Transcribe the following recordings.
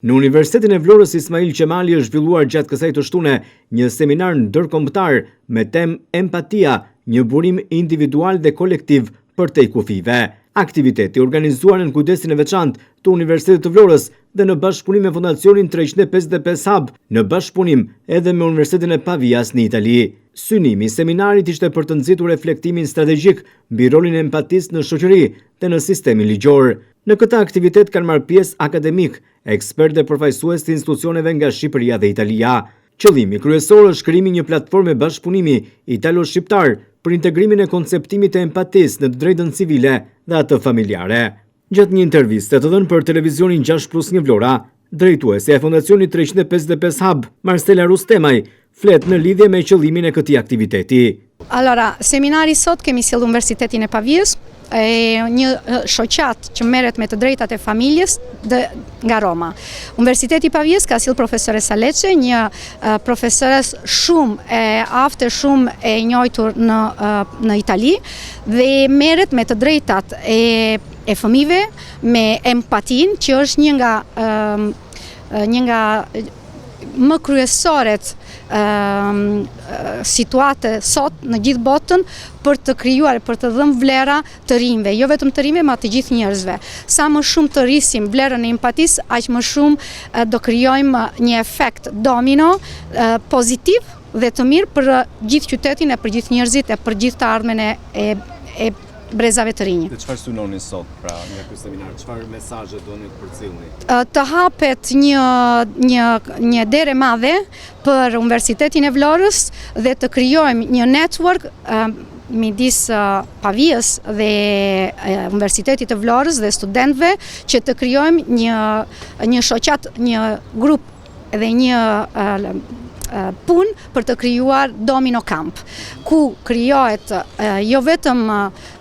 Në Universitetin e Vlorës Ismail Qemali është zhvilluar gjatë kësaj të shtune një seminar ndërkombëtar me temë empatia, një burim individual dhe kolektiv për te kufive. Aktiviteti organizuar në kujdesin e veçantë të Universitetit të Vlorës dhe në bashkëpunim me Fondacionin 355 Hub, në bashkëpunim edhe me Universitetin e Pavias në Itali. Synimi i seminarit ishte për të nxitur reflektimin strategjik mbi rolin e empatisë në shoqëri dhe në sistemin ligjor. Në këtë aktivitet kanë marrë pjesë akademik, ekspertë dhe përfaqësues të institucioneve nga Shqipëria dhe Italia. Qëllimi kryesor është krijimi një platforme bashkëpunimi italo-shqiptar për integrimin e konceptimit të empatisë në të drejtën civile dhe atë familjare. Gjatë një interviste të dhënë për televizionin 6+ Vlora, drejtuesja e Fondacionit 355 Hub, Marcela Rustemaj, flet në lidhje me qëllimin e këtij aktiviteti. Allora, seminari sot kemi sjellë Universitetin e Pavijës, një shoqat që merret me të drejtat e familjes nga Roma. Universiteti i Pavijës ka sjellë profesoresa Leçe, një profesores shumë e aftë, shumë e njohur në Itali dhe merret me të drejtat e fëmijëve, me empatin, që është një nga më kryesoret situate sot në gjithë botën për të krijuar, për të dhënë vlera të rinjve, jo vetëm të rinjve, ma të gjithë njerëzve. Sa më shumë të rrisim vlerën e empatisë, aq më shumë do krijojmë një efekt domino pozitiv dhe të mirë për gjithë qytetin e për gjithë njerëzit e për gjithë të ardhmen e brezave të rinj. Dhe çfarë synoni sot pra nga ky seminar? Çfarë mesazhe doni të përcjellni? Të hapet një derë e madhe për Universitetin e Vlorës dhe të krijojmë një network midis Pavijës dhe Universitetit të Vlorës dhe studentëve, që të krijojmë një shoqat, një grup dhe një punë për të krijuar Domino Camp, ku krijohet jo vetëm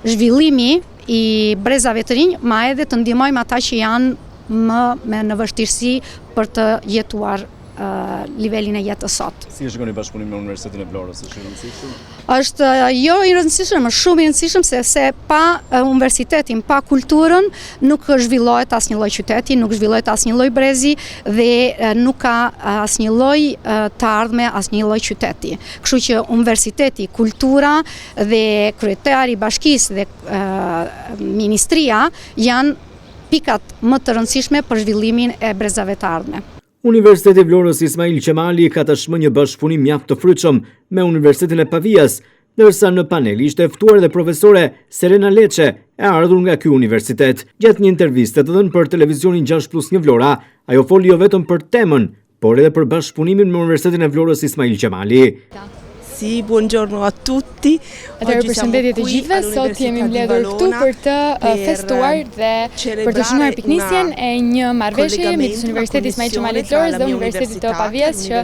zhvillimi i brezave të rinj, ma edhe të ndihmojmë ata që janë më në vështirësi për të jetuar nivelin e jetës sot. Si e shikoni bashkëpunimin me Universitetin e Vlorës? Është i rëndësishëm? Është jo i rëndësishëm, është shumë i rëndësishëm, sepse pa universitetin, pa kulturën, nuk zhvillohet asnjë lloj qyteti, nuk zhvillohet asnjë lloj brezi dhe nuk ka asnjë lloj të ardhme, asnjë lloj qyteti. Kështu që universiteti, kultura dhe kryetari i bashkisë dhe ministria janë pikat më të rëndësishme për zhvillimin e brezave të ardhme. Universiteti i Vlorës Ismail Qemali ka tashmë një bashkëpunim mjaft të frytshëm me Universitetin e Pavijës, ndërsa në panel ishte ftuar edhe profesore Serena Leçe, e ardhur nga ky universitet. Gjatë një interviste të dhënë për televizionin 6+ Vlora, ajo foli jo vetëm për temën, por edhe për bashkëpunimin me Universitetin e Vlorës Ismail Qemali. Sì, buongiorno a tutti. Atëherë përshëndetje të gjithëve, sot jemi mbledhur këtu për të festuar dhe për të shënuar piknisjen e një marrëveshje midis Universitetit Ismail Qemali Vlorës dhe Universitetit të Pavijës që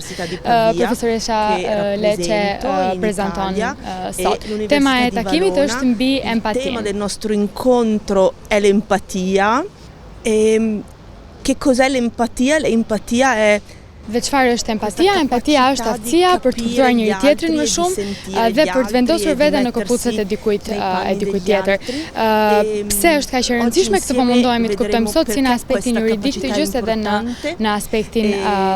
profesoresha Leçe prezanton sot. Tema e takimit është mbi empatinë. Il tema del nostro incontro è l'empatia. Che cos'è l'empatia? L'empatia è Dhe çfarë është empatia? Empatia është aftësia për të kuptuar njëri tjetrin më shumë dhe për të vendosur veten në këpucët e dikujt tjetër. Pse është kaq e rëndësishme këtë po mundohemi të kuptojmë sot si në aspektin juridik të gjës edhe në aspektin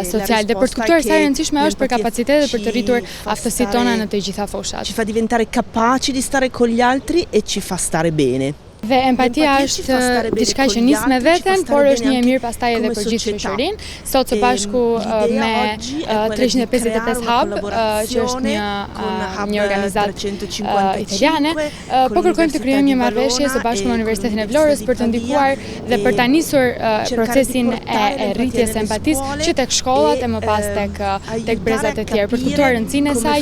social dhe për të kuptuar sa e rëndësishme është për kapacitetet për të rritur aftësitë tona në të gjitha fushat. Ci fa diventare capaci di stare con gli altri e ci fa stare bene. Dhe empatia është diçka që nis me veten, por është një e mirë pastaj edhe për gjithë shoqërinë. Sot së bashku me 355 Hub, që është një organizatë italiane, po kërkojmë të krijojmë një marrëveshje së bashku me Universitetin e Vlorës për të ndikuar dhe për ta nisur procesin e rritjes së empatisë që tek shkollat e më pas tek brezat e tjerë, për të kuptuar rëndësinë e saj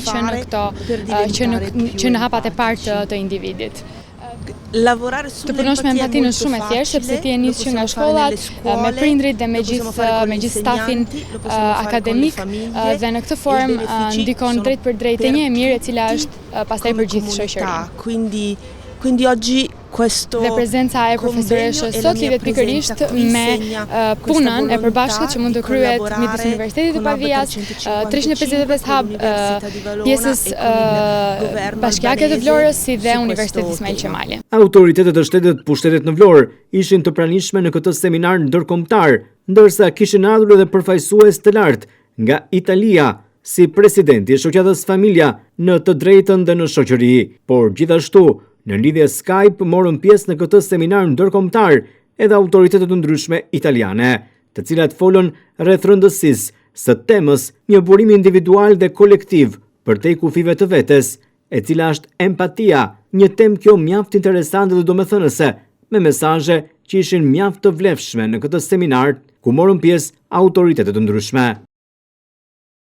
që në hapat e parë të individit. Të punosh me empatinë është shumë e thjeshtë, sepse ti e nis që nga shkollat, me prindrit dhe me gjithë stafin akademik dhe në këtë formë ndikon drejt për drejt e një e mirë e cila është pastaj për gjithë shoqërinë. Quindi oggi Dhe prezenca e profesoreshës sot lidhet pikërisht me punën e përbashkët që mund të kryhet midis Universitetit të Pavijës, 355 Hub, pjesës bashkiake të Vlorës si dhe Universiteti Ismail Qemali. Autoritetet e shtetit pushtetet në Vlorë ishin të pranishme në këtë seminar ndërkombëtar ndërsa kishin ardhur edhe përfaqësues të lartë nga Italia, si presidenti i shoqatës Familja në të drejtën dhe në shoqëri, por gjithashtu në lidhje Skype morën pjesë në këtë seminar ndërkombëtar edhe autoritetet të ndryshme italiane, të cilat folën rreth rëndësisë së temës një burim individual dhe kolektiv përtej kufive të vetes, e cila është empatia, një temë kjo mjaft interesante dhe domethënëse, me mesazhe që ishin mjaft të vlefshme në këtë seminar ku morën pjesë autoritetet të ndryshme.